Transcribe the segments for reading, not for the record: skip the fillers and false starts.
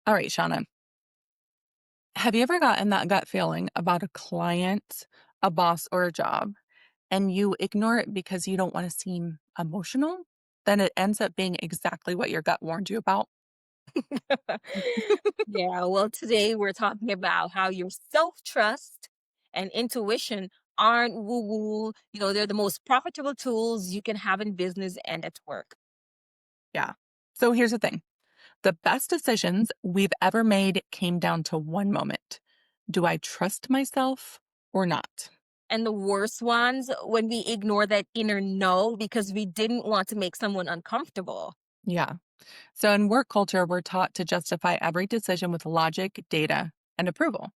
All right, Shauna, have you ever gotten that gut feeling about a client, a boss, or a job, and you ignore it because you don't want to seem emotional? Then it ends up being exactly what your gut warned you about. Yeah, well, today we're talking about how your self trust and intuition aren't woo woo. They're the most profitable tools you can have in business and at work. Yeah. So here's the thing, the best decisions we've ever made came down to one moment. Do I trust myself or not? And the worst ones, when we ignore that inner no because we didn't want to make someone uncomfortable. Yeah. So in work culture, we're taught to justify every decision with logic, data, and approval.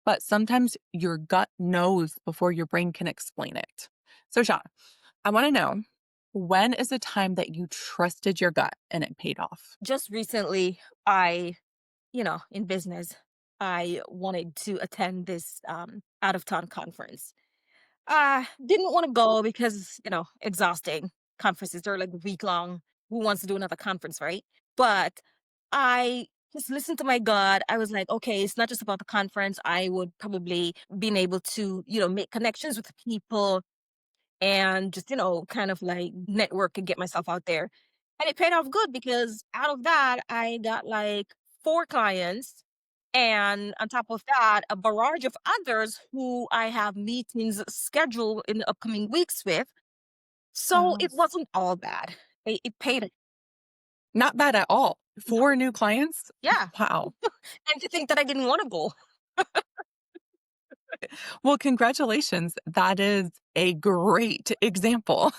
But sometimes your gut knows before your brain can explain it. So, Sean, I want to know, when is the time that you trusted your gut and it paid off? Just recently, in business, I wanted to attend this out of town conference. Didn't wanna go because, exhausting. Conferences are, like, week long. Who wants to do another conference, right? But I just listened to my gut. I was like, "Okay, it's not just about the conference." I would probably been able to, make connections with people and just, kind of, like, network and get myself out there. And it paid off good because out of that, I got, like, 4 clients, and on top of that, a barrage of others who I have meetings scheduled in the upcoming weeks with. So Oh, it wasn't all bad. It paid it. not bad at all. No, 4 new clients? yeah. Wow. And to think that I didn't wanna go. Well, congratulations. That is a great example.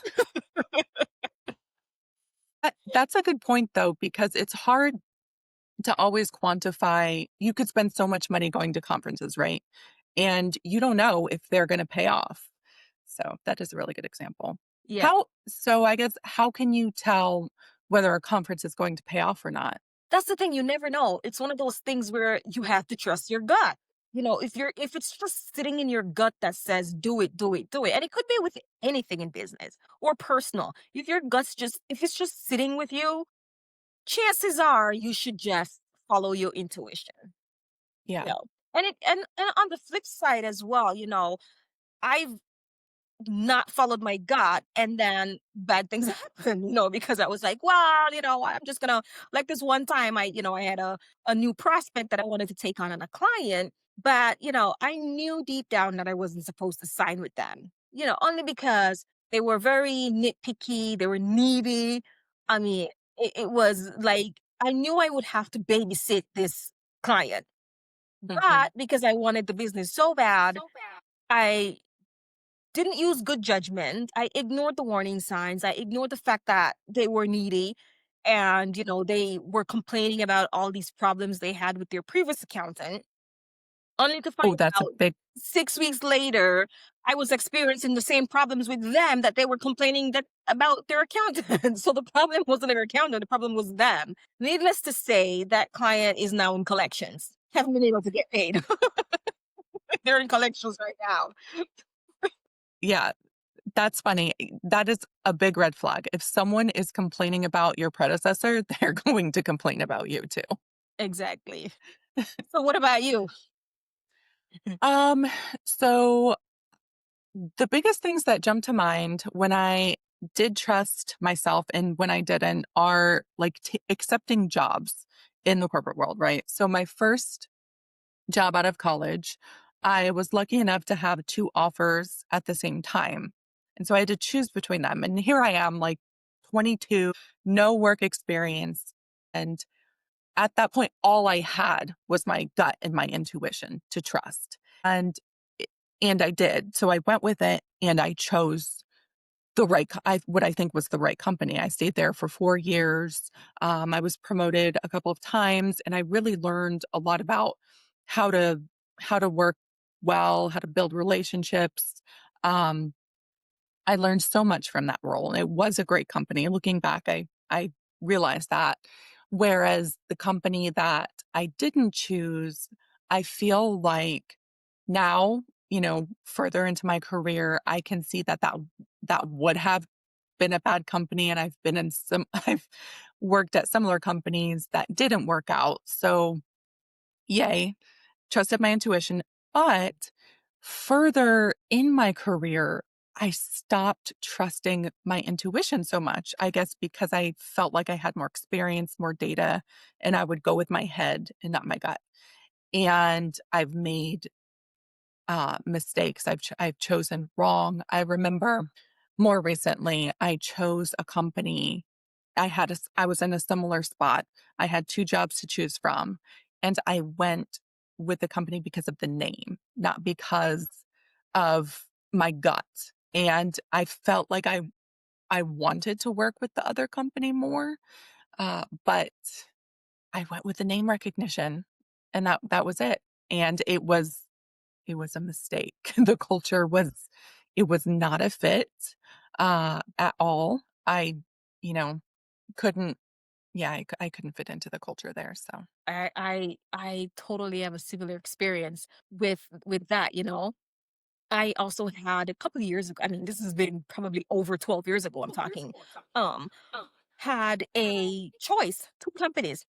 That's a good point, though, because it's hard to always quantify. You could spend so much money going to conferences, right? And you don't know if they're going to pay off. So that is a really good example. Yeah. I guess, how can you tell whether a conference is going to pay off or not? That's the thing, you never know. It's one of those things where you have to trust your gut. If it's just sitting in your gut that says do it, do it, do it. And it could be with anything in business or personal. If it's just sitting with you, chances are you should just follow your intuition. You Yeah. know. And on the flip side as well, I've not followed my gut and then bad things happen, because I was like, well, I'm just gonna, like, this one time I had a new prospect that I wanted to take on a client, but I knew deep down that I wasn't supposed to sign with them, only because they were very nitpicky, they were needy. I mean, it was like I knew I would have to babysit this client, Hmm. but because I wanted the business so bad, I didn't use good judgment. I ignored the warning signs. I ignored the fact that they were needy and, they were complaining about all these problems they had with their previous accountant, only to Oh, find that's a out big. 6 weeks later, I was experiencing the same problems with them that they were complaining that about their accountant. So the problem wasn't their accountant, the problem was them. Needless to say, that client is now in collections. Haven't been able to get paid. They're in collections right now. Yeah, that's funny. That is a big red flag. If someone is complaining about your predecessor, they're going to complain about you too. Exactly. So what about you? Um, so the biggest things that jump to mind when I did trust myself and when I didn't are like accepting jobs in the corporate world, right? So my first job out of college, I was lucky enough to have 2 offers at the same time. And so I had to choose between them. And here I am, like 22, no work experience. And at that point, all I had was my gut and my intuition to trust. I- and I did. So I went with it and I chose what I think was the right company. I stayed there for 4 years. I was promoted a couple of times, and I really learned a lot about how to work well, how to build relationships. Um, I learned so much from that role, and it was a great company. Looking back, I realized that. Whereas the company that I didn't choose, I feel like now, further into my career, I can see that would have been a bad company, and I've been in some I've worked at similar companies that didn't work out. So Yay, trusted my intuition. But further in my career, I stopped trusting my intuition so much. I guess because I felt like I had more experience, more data, and I would go with my head and not my gut. And I've made mistakes. I've chosen wrong. I remember more recently, I chose a company. I was in a similar spot. I had 2 jobs to choose from, and I went with the company because of the name, not because of my gut. And I felt like I wanted to work with the other company more, but I went with the name recognition, and that was it. And it was a mistake. The culture was it was not a fit, at all. You know, couldn't yeah, I couldn't fit into the culture there, so I totally have a similar experience with that, you know. I also had a couple of years ago, I mean, this has been probably over 12 years ago, I'm talking, um, had a choice, 2 companies.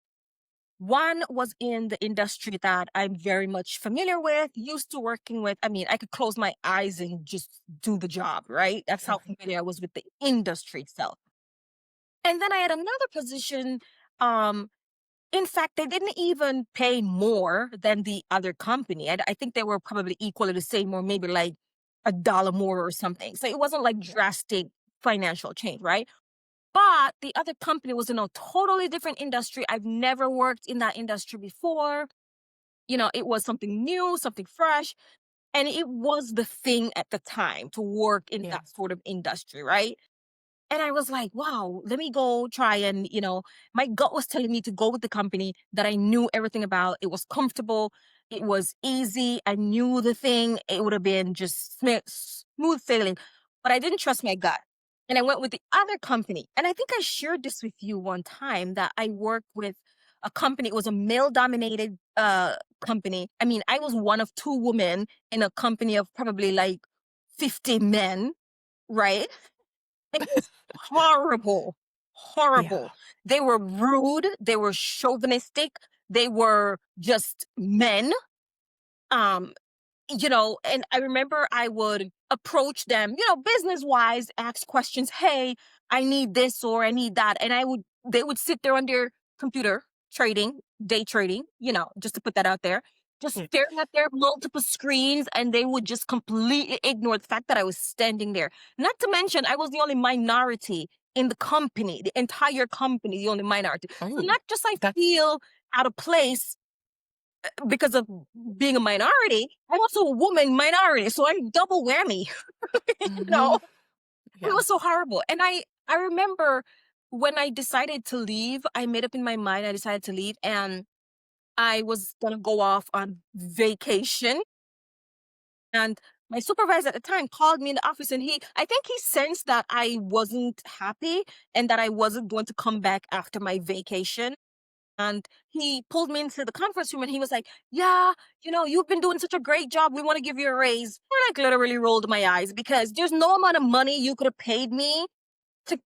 One was in the industry that I'm very much familiar with, used to working with. I mean, I could close my eyes and just do the job, right? That's how familiar I was with the industry itself. And then I had another position. Um, in fact, they didn't even pay more than the other company. I think they were probably equal or the same, or maybe like $1 more or something. So it wasn't like drastic financial change, right? But the other company was in a totally different industry. I've never worked in that industry before. You know, it was something new, something fresh, and it was the thing at the time to work in yeah. that sort of industry, right? And I was like, wow, let me go try and, my gut was telling me to go with the company that I knew everything about. It was comfortable. It was easy. I knew the thing. It would have been just smooth sailing. But I didn't trust my gut. And I went with the other company. And I think I shared this with you one time that I worked with a company. It was a male dominated company. I mean, I was one of 2 women in a company of probably like 50 men, right? It was horrible, Yeah. horrible. They were rude, they were chauvinistic, they were just men. Um, and I remember I would approach them, business wise, ask questions. Hey, I need this or I need that. And they would sit there on their computer trading, day trading, just to put that out there, just Yeah. staring at their multiple screens. And they would just completely ignore the fact that I was standing there. Not to mention, I was the only minority in the company, the entire company, the only minority. So Oh, not just I that's feel out of place because of being a minority, I'm also a woman minority, so I'm double whammy. you know, mhm. it Yeah. was so horrible. And I remember when I decided to leave, I made up in my mind. I decided to leave, and I was gonna go off on vacation. And my supervisor at the time called me in the office, and I think he sensed that I wasn't happy and that I wasn't going to come back after my vacation. And he pulled me into the conference room and he was like, yeah, you've been doing such a great job. We want to give you a raise. I like literally rolled my eyes because there's no amount of money you could have paid me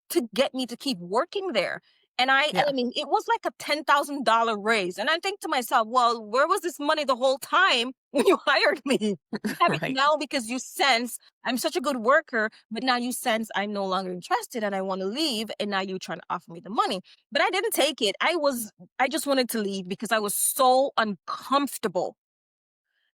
to get me to keep working there. And I Yeah. mean, it was like a $10,000 raise. And I think to myself, well, where was this money the whole time when you hired me? You have it Right. now because you sense I'm such a good worker, but now you sense I'm no longer interested and I want to leave. And now you're trying to offer me the money. But I didn't take it. I just wanted to leave because I was so uncomfortable.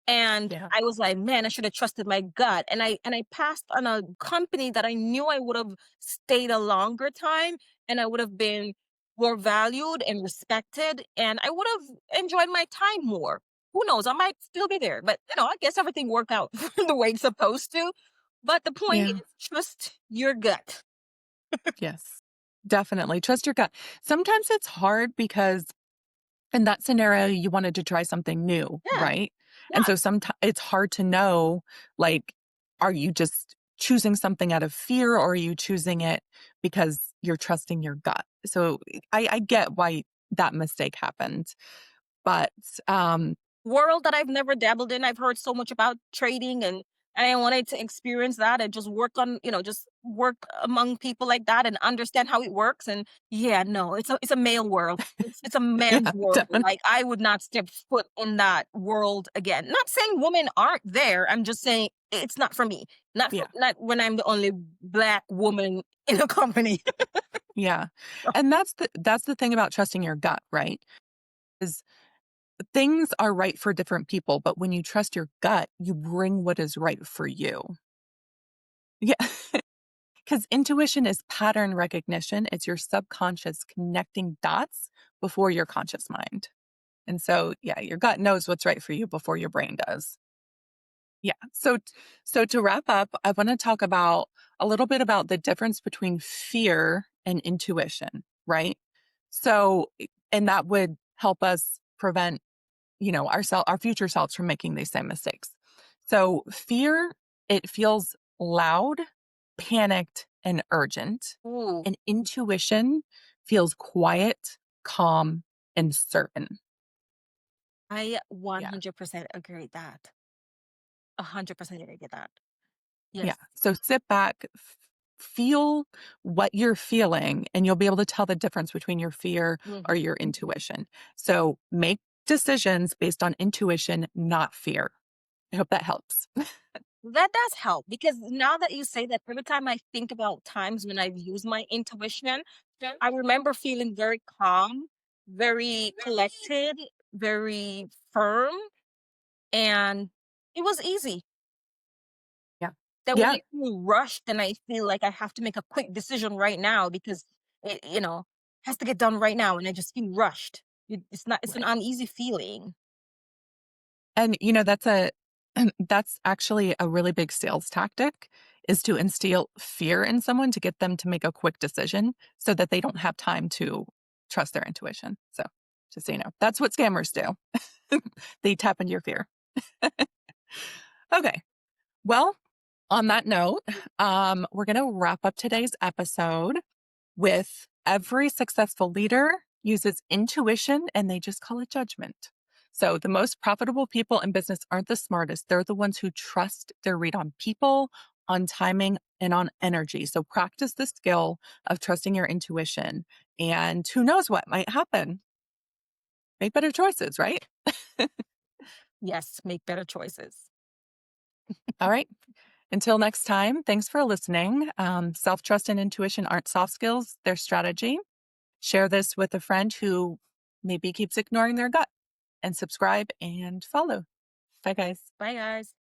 And Yeah. I was like, man, I should have trusted my gut. And I passed on a company that I knew I would have stayed a longer time and I would have been more valued and respected and I would have enjoyed my time more. Who knows? I might still be there. But I guess everything worked out the way it's supposed to. But the point Yeah. is trust your gut. Yes. Definitely. Trust your gut. Sometimes it's hard because in that scenario, you wanted to try something new, Yeah. right? And Yeah. so sometimes it's hard to know, like, are you just choosing something out of fear or are you choosing it because you're trusting your gut? So I get why that mistake happened. But World that I've never dabbled in. I've heard so much about trading and and I wanted to experience that and just work on, just work among people like that and understand how it works. And yeah, no, it's a male world. It's a Yeah, man's world. definitely. Like I would not step foot in that world again. Not saying women aren't there. I'm just saying it's not for me. Yeah, Not when I'm the only black woman in a company. yeah. And that's the thing about trusting your gut, right? Is things are right for different people, but when you trust your gut, you bring what is right for you. Yeah. Because intuition is pattern recognition. It's your subconscious connecting dots before your conscious mind. And so, yeah, your gut knows what's right for you before your brain does. Yeah. So to wrap up, I want to talk about a little bit about the difference between fear and intuition, right? So, and that would help us prevent, our future selves from making these same mistakes. So, fear, it feels loud, panicked, and urgent. Ooh, And intuition feels quiet, calm, and certain. I Yeah. 100% agree with that. 100% agree with that. Yeah. Yes. So sit back, feel what you're feeling, and you'll be able to tell the difference between your fear or Mhm. your intuition. So make decisions based on intuition, not fear. I hope that helps. That does help because now that you say that, every time I think about times when I've used my intuition, I remember feeling very calm, very collected, very firm, and it was easy. Yeah. That when Yeah. I feel rushed and I feel like I have to make a quick decision right now because it, has to get done right now, and I just feel rushed. It's not. It's an Right. uneasy feeling. And that's actually a really big sales tactic is to instill fear in someone to get them to make a quick decision so that they don't have time to trust their intuition. So just so you know, that's what scammers do. They tap into your fear. Okay. Well, on that note, we're going to wrap up today's episode with every successful leader uses intuition and they just call it judgment. So the most profitable people in business aren't the smartest. They're the ones who trust their read on people, on timing, and on energy. So practice the skill of trusting your intuition. And who knows what might happen? Make better choices, right? Yes, make better choices. All right. Until next time, thanks for listening. Self trust and intuition aren't soft skills, they're strategy. Share this with a friend who maybe keeps ignoring their gut and subscribe and follow. Bye, guys. Bye, guys.